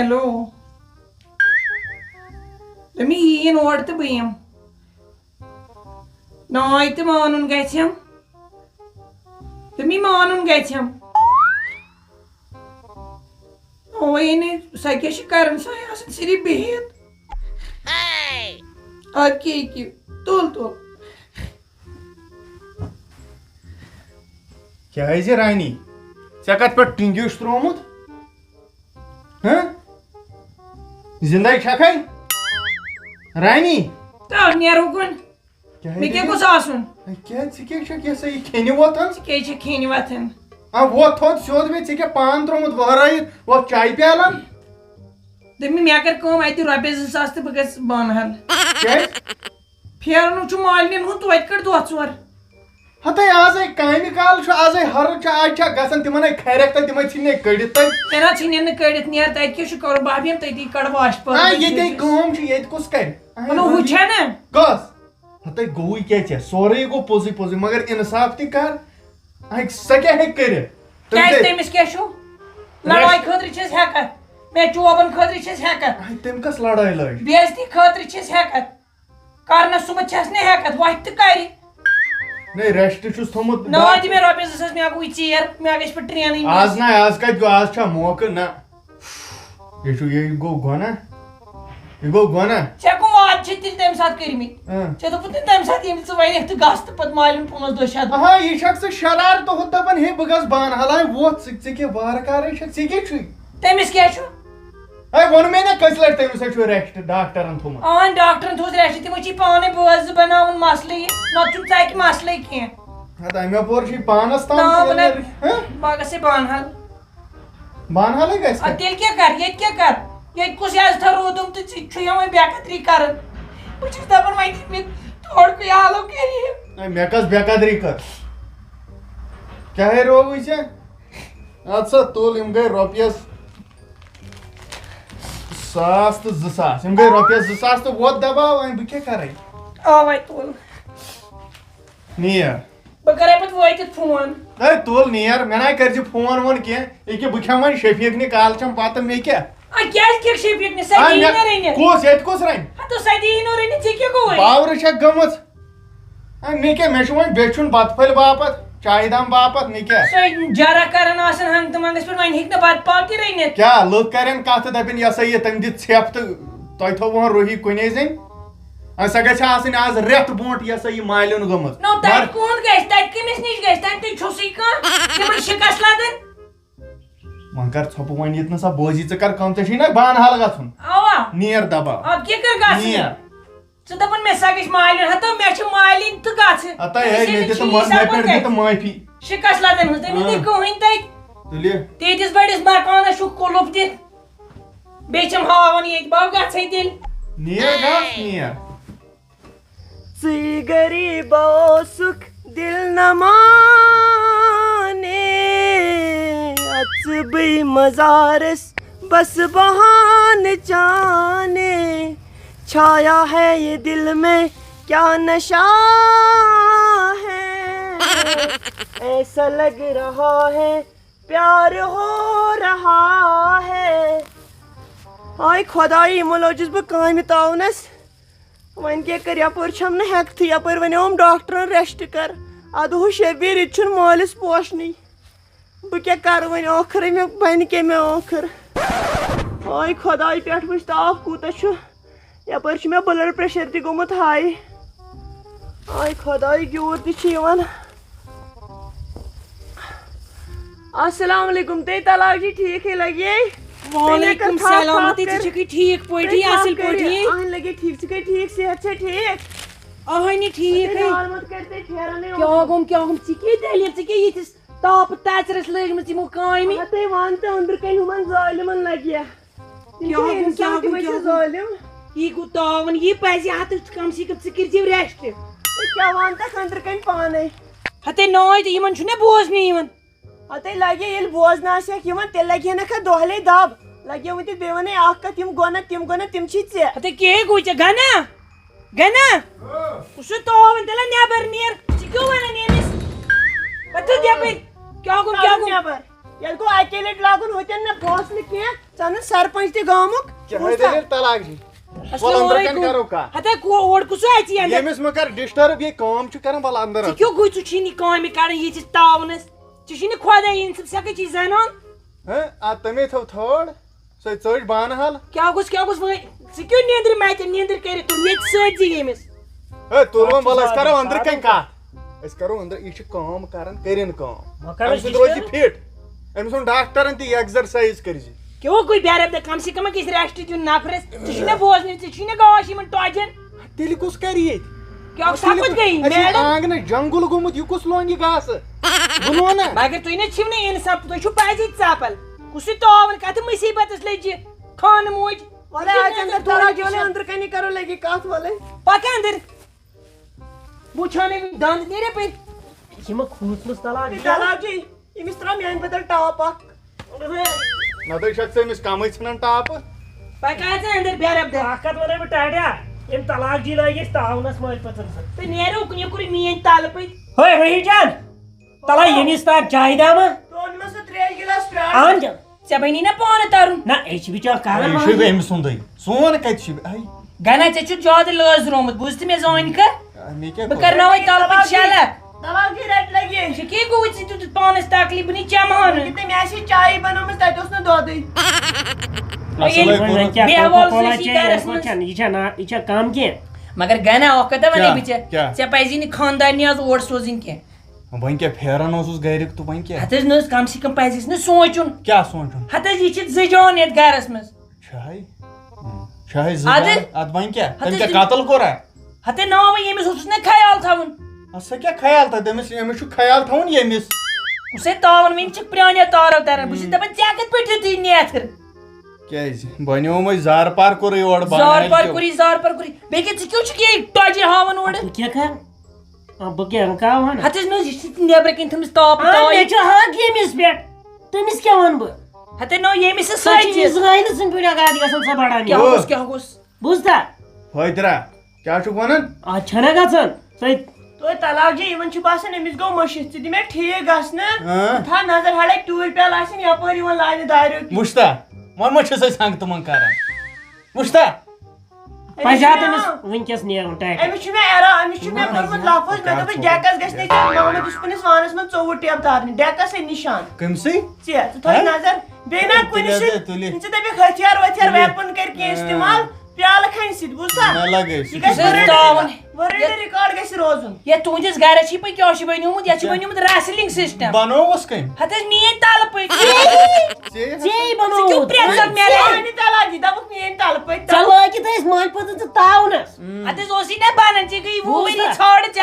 Hello تمی یین اور تو بہ یم ناے تہ مانُن گژھیم تمی مانُن گژھیم اوے نے سۄ کیٛاہ چھِ کران سۄ آسان صرف بِہِتھ اَدٕ کیٛاہ ییٚکیٛاہ تُل تُل کیٛازِ رانی ژےٚ کتھ پٮ۪ٹھ ٹِنگیوٗ چھُ تروومُت زندے چھکھے رانی تو نیرو کُن مےٚ کیٛاہ گوٚژھ آسُن کیٛاہ ژٕ کیٛاہ چھکھ یہِ سا یہِ کھٮ۪نہِ وۄتھان ژٕ کیٛازِ چھکھ کھٮ۪نہِ وۄتھان وۄتھ تھوٚد سیوٚد مےٚ ژےٚ کیٛاہ پان تروومُت وہرٲیِتھ وۄتھ چایہِ پیالن دوٚپمے مےٚ کر کٲم اَتہِ رۄپیَس 2000 تہٕ بہٕ گژھٕ بانہل کیٛازِ پھیرنُک چھُ مالنٮ۪ن ہُنٛد توتہِ کٔڑ دۄہ ژور ہتے آزے کامہِ کال چھُ آزے ہرُد چھُ آز چھا گژھان تِمن ہے کھرٮ۪کھ تہٕ تِمے ژھٕنۍ کٔڑِتھ تتہِ مےٚ نہ ژھٕنٮ۪ن نہٕ کٔڑِتھ نیر تتہِ کیٛاہ چھُ کرُن بہٕ بیٚہمہٕ تٔتی کڑٕ واش پٲر ییٚتے کٲم چھِ ییٚتہِ کُس کرِ ہُہ چھا نا کۄس ہتے گوٚوٕے کیٛاہ ژےٚ سورُے گوٚو پوٚزُے پوٚزُے مگر اِنصاف تہِ کر سۄ کیٛاہ ہیٚکہِ کٔرِتھ کیٛازِ تٔمِس کیٛاہ چھُ لڑٲے خٲطرٕ چھِس ہٮ۪کتھ مےٚ چوبن خٲطرٕ چھِس ہٮ۪کتھ تٔمۍ کۄس لڑٲے لٲج بے عزتی خٲطرٕ چھِس ہٮ۪کتھ کرنس صُبحس چھس نہٕ ہٮ۪کتھ وۄتھِ تہٕ کرِ نہیں ریسٹ چھُس تھوٚمُت نہ دِ مےٚ رۄپیَس 2000 مےٚ گوٚو ژیر مےٚ گژھِ پَتہٕ ٹرینٕے آز نہ آز کتہِ گوٚو آز چھا موقعہٕ نہ یہِ گوٚو گۄناہ یہِ گوٚو گۄناہ ژےٚ کٕم وعدٕ چھِ تیٚلہِ تَمہِ ساتہٕ کٔرمٕتۍ ژےٚ دوٚپُتھ نہٕ تَمہِ ساتہٕ ییٚمہِ ژٕ وَنٮ۪کھ تہٕ گژھ تہٕ پَتہٕ مالٮ۪ن 5-10 دۄہ یہِ چھکھ ژٕ شرارتہٕ ہُتھ دپان ہے بہٕ گژھٕ بانہل ووٚتھ ژٕ کیٛاہ وارٕ کارٕے چھکھ ژےٚ کیٛاہ چھُے تٔمِس کیٛاہ چھُ ووٚن مےٚ نا کٔژِ لٹہِ تٔمِس ہے چھُ ریسٹ ڈاکٹرن تھوٚمُت ڈاکٹرن تھوٚوُس ریسٹ تِمو چھِ پانے بٲژ بناوُن مسلہٕ یہِ نتہٕ چھُنہٕ ژَکہِ مسلے کینٛہہ اَمہِ پور چھُے پانس تام بہٕ گژھے بانہل بانہلٕے گژھِ تیٚلہِ کیٛاہ کر ییٚتہِ کیٛاہ کر ییٚتہِ کُس عزتھا روٗدُم تہٕ ژٕ چھُے وۄنۍ بے قدری کران بہٕ چھُس دپان وۄنۍ دِ مےٚ تھوڑا کوئی حالو کٔرِتھ مےٚ کۄس بے قدری کٔر کیٛاہ رووٕے ژےٚ اَدٕ سا تُل یِم گٔے رۄپیَس 1000 تہٕ 2000 یِم گٔے رۄپیَس 2000 تہٕ ووت دباو وۄنۍ بہٕ کیٛاہ کرے آوے تُل نیر بہٕ کرے پتہٕ وٲتِتھ فون ہے تُل نیر مےٚ نَے کٔرزِ فون وون کینٛہہ ییٚکیٛاہ بہٕ کھٮ۪مہٕ وۄنۍ شفیٖقنہِ کالچن پتہٕ مےٚ کیٛاہ کیٛازِ کھٮ۪کھ شفیٖقنہِ سۄ دِیی نہٕ رٔنِتھ کُس ییٚتہِ کُس رنہِ ہتہٕ سۄ دِیی نہٕ رٔنِتھ ژےٚ کیٛاہ گوٚوُے باورٕ چھکھ گٔمٕژ مےٚ کیٛاہ مےٚ چھُ وۄنۍ بیچھُن بتہٕ پھٔلۍ باپتھ چایہِ دام باپتھ مےٚ کیٛاہ سۄ جرا کران آسان ہنٛگ تہٕ منٛگس پٮ۪ٹھ وۄنۍ ہیٚکہِ نہٕ بتہٕ پاو تہِ رٔنِتھ کیٛاہ لُکھ کرن کتھ تہٕ دپن یہِ ہسا یہِ تٔمۍ دِژ ژھٮ۪پ تہٕ تۄہہِ تھوٚوُہن روٗحی کُنے زٔنۍ سۄ گژھِ آسٕنۍ آز رٮ۪تھ برونٛٹھ یہِ ہسا یہِ مالیُن گٔمٕژ تتہِ کوٗت گژھِ تتہِ کٔمِس نِش گژھِ تتہِ تے چھُسٕے کانٛہہ تِمن شِکست لدن وۄنۍ کر ژھۄپہٕ وۄنۍ ییٚتہِ نسا بٲزی ژٕ کر کٲم ژےٚ چھُے نا بانہل گژھُن اوا نیر دباو ادٕ کیٛاہ کر گژھِ ژٕ دپان مےٚ سا گژھِ مالِن ہتو مےٚ چھِ مالِنۍ تہٕ گژھِ مےٚ پٮ۪ٹھ دِ تہٕ معٲفی شِکست لدن ہٕنٛز تٔمِس نہٕ کٕہٕنۍ تتہِ تیٖتِس بٔڑِس مکانس چھُکھ کُلُپ دِتھ بیٚیہِ چھِم ہاوان ییٚتہِ باو گژھے تیٚلہِ نیر گژھ نیر ژٕے غریٖبو سُکھ دِل نہ مانے ژٕ بٕے مزارس بس بہانے جانے چھایا ہے یہ دل میں کیا نشہ ہے ایسا لگ رہا ہے پیار ہو رہا ہے آے خۄداے یِمو لوجُس بہٕ کامہِ تاونس وۄنۍ کیٛاہ کر یپٲرۍ چھم نہٕ ہٮ۪کتھٕے یپٲرۍ ونیوم ڈاکٹرن ریسٹ کر ادٕ ہُہ شبیٖر یہِ تہِ چھُنہٕ مٲلِس پوشنٕے بہٕ کیٛاہ کرٕ وۄنۍ ٲخرے مےٚ بنہِ کیٛاہ مےٚ ٲخر آے خۄداے پٮ۪ٹھ وٕچھ تاپھ کوٗتاہ چھُ یپٲرۍ چھُ مےٚ بٕلڈ پریشر تہِ گوٚمُت ہاے آے خۄداے گیوٗر تہِ چھُ یِوان السلام علیکم تے طلاق جی ٹھیٖکھٕے لگے وعلیکم السلام ژٕ چھکھٕے ٹھیٖک پٲٹھی اصٕل پٲٹھی اہن لگے ٹھیٖک ژٕ گٔے ٹھیٖک صحت چھا ٹھیٖک اہنہِ ٹھیٖکھٕے کیٛاہ گوٚم ژٕ کیٛاہ دٔلیٖل ژٕ کیٛاہ ییٖتِس تاپہٕ تژرس لٔجمٕژ یِمو کامہِ تُہۍ وَن تہٕ أنٛدرٕ کَنۍ ہُمن ظٲلِمن لگہِ ظٲلِم یہِ گوٚو تاوُن یہِ پزِ ہتہٕ کم سے کم ژٕ کٔرزِ ریسٹ کیٛاہ وَنتکھ أنٛدرٕ کَنۍ پانے ہتے ناے تہٕ یِمن چھُنہ بوزنہٕ یِوان ہتے لگہِ ییٚلہِ بوزنہٕ آسٮ۪کھ یِوان تیٚلہِ لگہِ ہنکھ اَتھ دۄہلے دب لگہِ ؤنۍ بیٚیہِ وَنے اکھ کتھ یِم گۄنہ تِم چھِ ژےٚ ہتے کیٛاہ گوٚو ژےٚ گنا سُہ تاوُن تیٚلہِ نٮ۪بر نیر ژٕ کیٛاہ وَنان ییٚمِس پتہٕ یپٲرۍ کیٛاہ گوٚو نٮ۪بر یہ کو اکیلے لاگن ہوتن نہ فاصلہ کی چن سرپنچ تہ گامک کیا دلیل طلاق جی بول اندر کن کرو کا ہتا کوڑ کسو اچھی اندر یمس مگر ڈسٹرب یہ کام چھ کرن بل اندر ژٕ کیوں گوی ژٕ چھی نہٕ کامہِ کَران یہِ چھِ تاونس ژٕ چھی نہٕ خۄداے یِن ژٕ سٮ۪کھٕے چھی زنان ا تمے تھو تھوڑ سۄ ژٔج بانہٕ حال کیٛاہ گوٚژھ وۄنۍ ژٕ کیوں نیٚنٛدرِ مَتہِ نیٚنٛدٕر کٔرِتھ تُل ییٚتہِ سۭتۍ ییٚمِس ہے تُلوَن بل أسۍ کرو اندر کن کتھ أسۍ کرو اندر یہ چھ کام کران کرن کام امہِ سۭتۍ روزِ فٹ أمۍ سُنٛد ڈاکٹرن تہِ ایکزرسایز کٔرزِ کیوں گوی بیرب کم سے کم گژھِ ریسٹ دیُن نفرس ژٕ چھی نہ بوزنٕے ژٕ چھی نہ گاش یِمن ٹۄجن تیٚلہِ کُس کرِ ییٚتہِ کیٛاہ سپُد گٔے میڈم آنگنس جنگل گوٚمُت یہِ کُس لونہِ گاسہٕ بہٕ لونہ مگر تُہۍ نہ چھِو نہٕ اِنصاف تُہۍ چھِو پزی ژپل کُسُے تاوُن کتھ مُصیبتس لٔجہِ خانہٕ موج والے آج اندر تھوڑا جو اندر کنی کرو لگی کات والے پک اندر بہٕ چھانے دند نیرے پے یِمو کھوٗژمٕژ طلاق جی أمِس ترٛاو میانہِ بدل ٹاپ اکھ نتہٕ چھکھ ژٕ أمِس کمٕے ژھٕنان ٹاپہٕ پک ژٕ اندر بیرب اکھ کتھ ونے بہٕ ٹاٹیا أمۍ طلاق جی لٲگۍ أسۍ تاونس مٲلۍ پتن تُہۍ نیرو اُکنی کُن میٲنۍ تلہٕ پٔتۍ ہوے رہی جان تلا ییٚمِس تار چاے داما ترٛوونمس سُہ 3 گِلاس پیٛار اہن جان ژےٚ بنی نہ پانہٕ ترُن نہ أسۍ چھِ بِچار کران یہِ چھُ أمۍ سُنٛدٕے سون کتہِ چھُ گنا ژےٚ چھُ زیادٕ لٲزرومُت بوٗزتھٕ مےٚ زٲنۍ کھہٕ مےٚ کیٛاہ بہٕ کرناوے تلہٕ پٔتۍ شلہٕ طلاق جی رٹ لگی ژےٚ کیٛاہ گوٚوُے ژٕ دیُتُتھ پانس تکلیف بہٕ نہٕ چٮ۪مہٕ نہٕ تٔمۍ آسہِ چاے بنٲومٕژ تتہِ اوس نہٕ دۄدٕے کم کی مگر گنا اکھ کتھ ونے بہٕ ژےٚ پزی نہٕ خاندارنی آز اور سوزٕنۍ کینٛہہ وۄنۍ کیٛاہ پھیران اوسُس گرِک تہٕ وۄنۍ کیٛاہ ہتھ حظ نہ حظ کم سے کم پزٮ۪س نہٕ سونٛچُن کیٛاہ سونٛچُن ہتھ حظ یہِ چھِ زٕ جان یتھ گرس منٛز چھِ ادٕ وۄنۍ کیٛاہ تٔمۍ کیٛاہ قتل کوٚرا ہتے نا وۄنۍ ییٚمِس اوسُس نہ خیال تھاوُن سۄ کیٛاہ خیال تھاو تٔمِس أمِس چھُ خیال تھاوُن ییٚمِس کُسے تاوَن وۄنۍ چھِکھ پرٛانیو تارو تران بہٕ چھُس دپان ژےٚ کتھ پٲٹھۍ دِتُے نیتھر کیٛازِ بنیومٕے زارٕ پار کوٚرُے یورٕ زار پار کوٚرُے بیٚیہِ کیٛاہ ژٕ کیوں چھُکھ یہِ ٹۄجہِ ہاوان اورٕ کیٛاہ کر بہٕ کیٛاہ رُکاو ہن ہتھ حظ نہ حظ یہِ چھِ نیبرٕ کِنۍ تھٲمٕژ تاپہٕ مےٚ چھُ حق ییٚمِس پٮ۪ٹھ تٔمِس کیٛاہ وَنہٕ بہٕ ہتے نا ییٚمِس سۄ سۭتۍ چھِ اِسرٲیلہٕ سٕنٛدۍ پٲٹھۍ اگاد گژھان سۄ بڑان کیٛاہ گوٚژھ بوٗزتھا حٲدرا کیٛاہ چھُکھ وَنان آز چھَنا گژھان توتہِ طلاق جی یِمن چھُ باسان أمِس گوٚو مٔشِتھ ژٕ دِ مےٚ ٹھیٖک گژھنہٕ تھاو نظر ہڑے ٹوٗرۍ پیالہٕ آسن یپٲرۍ یِوان لاینہِ داریو وٕچھتا وۄنۍ ما چھِس أسۍ ہنٛگ تِمن کران وٕچھتا وٕنکیٚس نیرُن أمِس چھُ مےٚ ایرا أمِس چھُ مےٚ کوٚرمُت لفظ مےٚ دوٚپُس ڈیکس گژھِ نہٕ محمد یوٗسفنِس وانس منٛز 24 ٹیپ تارنہِ ڈیکسٕے نِشان کٔمسٕے ژٕ تھٲے نظر بیٚیہِ نا کُنہِ سۭتۍ ژٕ دٔپِکھ ہتھیار وتھیار ویپن کر کینٛہہ استعمال پیالہٕ کھنہِ سۭتۍ بوٗزتھا یہِ گژھِ ورلڈ رِکاڈ گژھِ روزُن یتھ تُہنٛدِس گرس چھِ پٲٹھۍ کیٛاہ چھُ بنیومُت یتھ چھُ بنیومُت ریسلِنگ سسٹم بنووُس کٔمۍ ہتھ حظ میٲنۍ تلہٕ پٔتۍ طلاق جی دپُکھ میٲنۍ تلہٕ پٔتۍ ژےٚ لٲگِتھ ٲسۍ مٲلۍ پوٚتُس ژٕ تاونس ہتھ حظ اوسُے نہ بنان ژےٚ گٔے وُہٕری ژھانٛڈٕ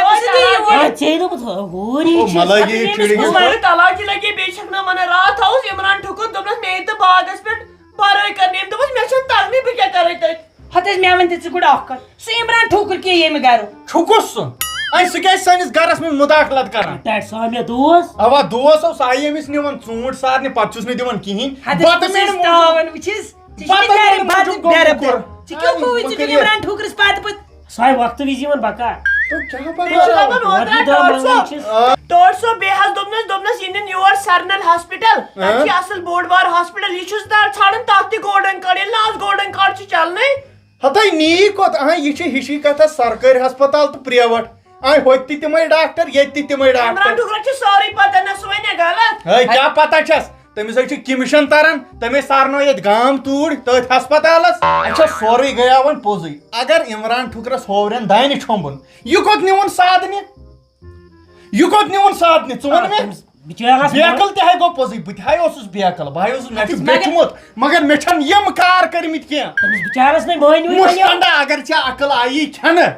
طلاق جی لگے بیٚیہِ چھکھ نہٕ ونان راتھ آوُس عمران ٹھُکُر دوٚپنس مےٚ یہِ تہٕ باغس پٮ۪ٹھ پرٲے کرنہِ أمۍ دوٚپُس مےٚ چھنہٕ تگنٕے بہٕ کیٛاہ کرے تتہِ ہتھ حظ مےٚ ون تہِ ژٕ گۄڈٕ اکھ کتھ سُہ عمران ٹھوکُر کیٛاہ ییٚمہِ گرُک چھُکُس سُہ سُہ کیٛازِ سٲنِس گرس منٛز مُداخلت کران تتہِ سا مےٚ دوس اوا دوس اوس آیہِ أمِس نِوان ژوٗنٛٹھ سارنہِ پتہٕ چھُس نہٕ دِوان کِہینۍ تاوان وٕچھِس ژٕ کیوں گوٚوُے ژٕ دِن عمران ٹھوکرس پتہٕ پتہٕ سۄے وقتہٕ وِزِ یِوان بکار ٹوٹ صٲب بیٚیہِ حظ دوٚپنس یہِ نِن یور سرنل ہاسپِٹل تتہِ چھُ اصل بوٚڑ بار ہاسپِٹل یہِ چھُس ژھانڈان تتھ تہِ گولڈن کارڈ ییٚلہِ نہٕ آز گولڈن کارڈ چھُ چلنٕے ہتاے نی کوٚت یہِ چھِ ہِشی کتھا سرکٲرۍ ہسپتال تہٕ پریوٹ ہوٚتہِ تہِ تِمے ڈاکٹر ییٚتہِ تہِ تِمے عمران ڈاکٹر ٹھُکرس چھِ سورُے پتہ نہ سُہ ونے غلط ہے کیٛاہ پتہ چھس تٔمِس حظ چھِ کِمِشن تران تٔمۍ سارنو ییٚتہِ گام توٗرۍ تٔتھۍ ہسپتالس اچھا سورُے گٔیاو وۄنۍ پوٚزُے اگر عمران ٹھُکرس ہوورٮ۪ن دانہِ چھۄمبُن یہِ کوٚت نِوُن سادنہِ ژٕ وَن مےٚ بیکل تہِ ہے گوٚو پوٚزُے بہٕ تہِ ہے اوسُس بیکل بہٕ ہے اوسُس مےٚ چھُ بیچھمُت مگر مےٚ چھنہٕ یِم کار کٔرمٕتۍ کینٛہہ مُشکنڈا اگر ژےٚ عقل آیی کھٮ۪نہٕ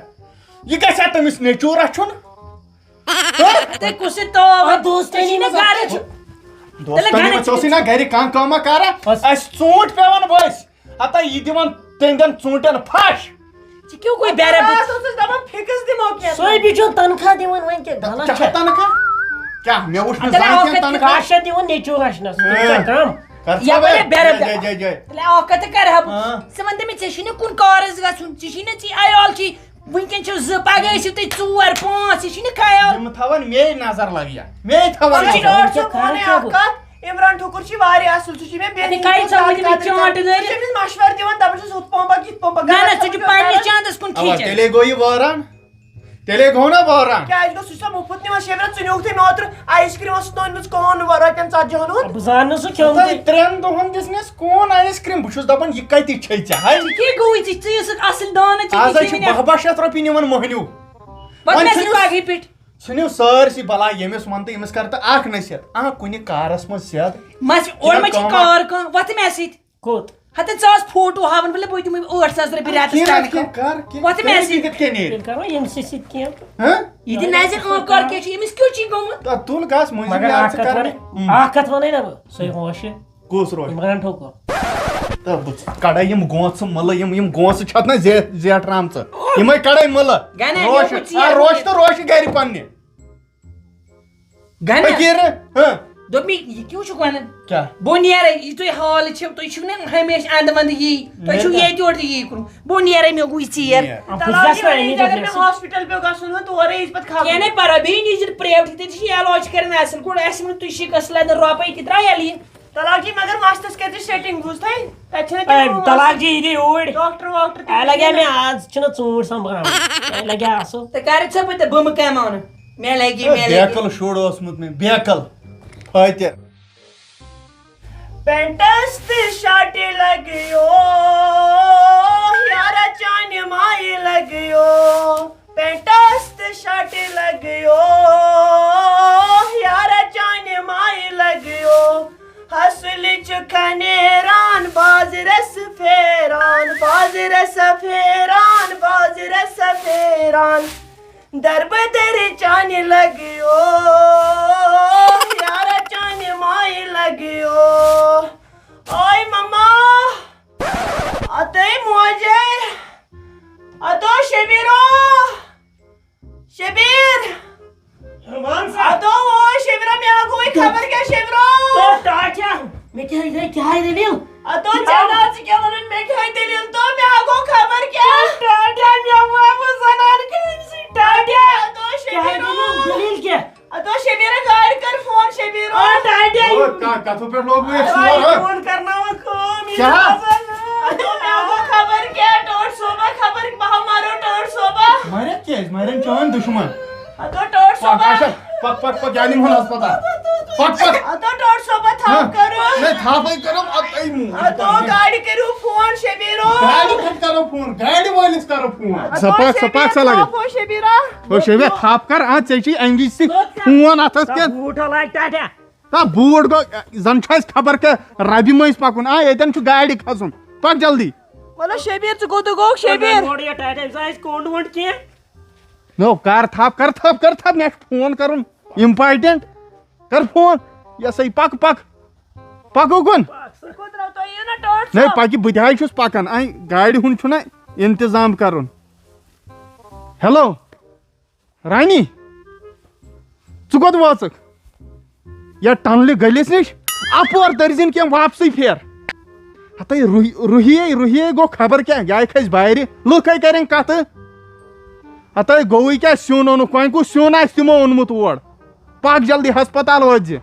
یہِ گژھِ ہا تٔمِس نیٚچوٗ رچھُن دوستن اوسُے نہ گرِ کانٛہہ کٲما کران اسہِ ژوٗنٛٹھۍ پیوان ؤسۍ ہتا یہِ دِوان تِہنٛدٮ۪ن ژوٗنٛٹھٮ۪ن پھش فِکٕس دِمو کینٛہہ تنخواہ دِوان وۄنۍ کیٛاہ تنخواہ کیٛاہ مےٚ وٕچھ نہٕ زانٛہہ کینٛہہ تنخواہ دِوان نیٚچوٗ رچھنس اکھ کتھ کرہا بہٕ ژٕ ون تٔمِس ژےٚ چھُے نہٕ کُن کارس گژھُن ژےٚ چھُے نہ ژٕ عیال چھُے وٕنکیٚن چھِو 2 پگہہ ٲسِو تُہۍ 4 5 یہِ چھُے نہٕ خیال یِم تھاوان مے نظر لگیا مے تھاوان ڈاکٹر صٲب ونے اکھ کتھ عمران ٹھکر چھ واریاہ اصل سہ چھ مے اتے کای سمجھ میں چانٹ دٲرِتھ. چھ مے مشور دِوان دپان چھُس ہُتھ پمپا کِتھ پمپا نہ نہ ژٕ چھُ پننِس چاندس کُن اوا کھیٖچان. تیٚلے گوٚو یہِ وٲران تیٚلے گوٚو نا وٲران. کیٛازِ گوٚو سُہ چھُ مُفت نِوان شیٚمہِ رٮ۪تہٕ ژٕ نِوُکھ تٔمۍ اوترٕ آیِس کرٛیٖم ٲسٕس نہٕ أنمٕژ کٕہٲنۍ رۄپین 40 ہُنٛد. بہٕ زانہٕ نہٕ سُہ کھیوٚن تۄہہِ 3 دۄہن دِژنس کون آیس کریم بہٕ چھُس دپان یہِ کتہِ چھے ژےٚ ہاے کیٛاہ گوٚوُے ژٕ ٲسٕکھ اصٕل دانہٕ آز حظ چھِ 12 رۄپیہِ نِوان مۄہنیوٗ. پتہٕ مےٚ سۭتۍ پگہٕے پٮ۪ٹھ. ژھٕنِو سٲرسٕے بلاے ییٚمِس وَن تہٕ ییٚمِس کر تہٕ اکھ نصیحت کُنہِ کارس منٛز سیٚد اور ما چھِ کار کانٛہہ وۄتھ مےٚ سۭتۍ. کوٚت ہتہٕ ژٕ آس فوٹو ہاوان بلے بہٕ دِمے 8,000 رۄپیہِ رٮ۪تس تانۍ. وۄتھ مےٚ سۭتۍ. کِتھ کٔنۍ تیٚلہِ کرو ییٚمسٕے سۭتۍ کینٛہہ. یہِ دِ نظر کار کیٛاہ چھُ أمِس کیُتھ چھُے گوٚمُت. تُل گژھ مگر اکھ کتھ ونے نا بہٕ سۄے ہوشہِ کُس روزِ عمران ٹھوکُر. تہٕ بہٕ کڑے یِم گونٛژٕ مٕلہٕ یِم گونٛژٕ چھَتھ نا زیٹھرامژٕ یِمے کڑے گَنہ مٕلہٕ روش تہٕ روشہِ گرِ پننہِ گنہ فقیٖر دوٚپ مےٚ یہِ کیٛاہ چھُکھ ونان کیٛاہ بہٕ نیرے یہِ تُہۍ حال چھِو تُہۍ چھِو نا ہمیشہٕ انٛدٕ ونٛدٕ یی تۄہہِ چھُو ییٚتہِ یورٕ تہِ یی کوٚرمُت بہٕ نیرے مےٚ گوٚو ژیر. اگر مےٚ ہاسپِٹل پیٚو گژھُن ہُہ تورے یِژ پتہٕ خبر. کینٛہہ نَے پرواے بیٚیہِ نیٖزِ پرٛیوٹٕے تَتہِ چھِ علاج کران اصٕل گۄڈٕ آسہِ ونہٕ تُہۍ شِکس لدن رۄپے تہِ درٛاو ییٚلہِ یہِ. طلاق جی مگر مستس کٔرۍزِ سیٹِنگ بوٗزتھے تتہِ چھِنہٕ طلاق جی یہِ گٔے اوٗرۍ. ڈاکٹر واکٹر اے لگیا مےٚ آز چھِنہٕ ژوٗنٛٹھۍ سمبراوٕنۍ اے لگیا اصٕل. تہٕ کر ژٕ بہٕ تہٕ بہٕ مہٕ کماونہٕ مےٚ لگہِ بیکل شُر اوسمُت مےٚ بیکل فٲتہِ پینٹس تہٕ شاٹہِ لگیو یارا چانہِ مایہِ لگیو پینٹس تہٕ شاٹہِ لگیو یارا چانہِ مایہِ لگیو حسلہِ چھُ کھنیران بازرس پھیران بازرس پھیران بازرس پھیران دربدر چانہِ لگیو یارا چانہِ مایہِ لگیو اوے مما اتے موجے اتو شبیرو شبیر اتو وہ شبیرا مےٚ ہا گوٚوٕے خبر کیٛاہ شبیرو ٹاٹیا مےٚ کیٛاہ دٔلیٖل اتو ژےٚ ژٕ کیٛاہ وَنان مےٚ کیٛاہ دٔلیٖل تو مےٚ ہا گوٚو خبر کیٛاہ ٹاٹیا مےٚ ووٚن زنان کٲنٛسہِ ٹاٹیا اتو شبیرو دٔلیٖل کیٛاہ اتو شبیرا گاڑِ کر فون شبیرو ٹاٹیا کتھو پٮ۪ٹھ لوگ مےٚ شور فون کرناوان کٲم کیٛاہ اتو مےٚ گوٚو خبر کیٛاہ ٹوٹھ صوبا خبر بہٕ ہا مارو ٹوٹھ صوبا مارٮ۪تھ کیٛازِ مارٮ۪ن چٲنۍ دُشمن اتو ٹوٹھ صوبا پک پک پک جانہِ ہُنٛد ہسپتال پک پک اتو ٹوٹھ صوبا تھپ کرو نہیں تھاپے کرم اتھے اتو گاڑِ کٔرِو فون شبیرو گاڑِ کتھ کرو فون گاڑِ وٲلِس کرو فون سپاک سا لگے شبیرا او شبیر تھاپ کر ژےٚ چھی انگی سۭتۍ فون اتھس کیٛاہ بوٗٹھو لاگ ٹاٹیا بوٗٹ گوٚو زن چھُ اَسہِ خبر کیٛاہ ربہِ مٔنٛزۍ پکُن ییٚتٮ۪ن چھُ گاڑِ کھسُن پک جلدی مطلب شبیر ژٕ کوٚت گوٚوکھ شبیر ٹاٹیا أمِس آسہِ کوٚنٛڈ ووٚنٛڈ کینٛہہ نو کر تھپ مےٚ چھُ فون کرُن امپاٹنٹ کر فون یہ سا پک پک پک اُکُن کوٚت درٛاو تۄہہِ یِیِو نا ٹوٹھ نہیں پکہِ بہٕ تہِ حظ چھُس پکان گاڑِ ہُنٛد چھُنہ انتظام کرُن ہیلو رانی ژٕ کوٚت وٲژٕکھ یتھ ٹنلہِ گٔلِس نِش اپور تٔرزِن کینٛہہ واپسٕے پھیر ہتے روحیے گوٚو خبر کیٛاہ یہِ آیہِ کھسہِ بارِ لُکھ کرن کتھٕ ہتے گوٚوٕے کیٛاہ سیُن اوٚنُکھ وۄنۍ کُس سیُن آسہِ تِمو اوٚنمُت اور پک جلدی ہسپتال وٲتۍ زِ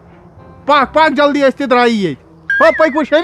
پک جلدی أسۍ تہِ درٛایی ییٚتہِ ہو پٔکِو شبیر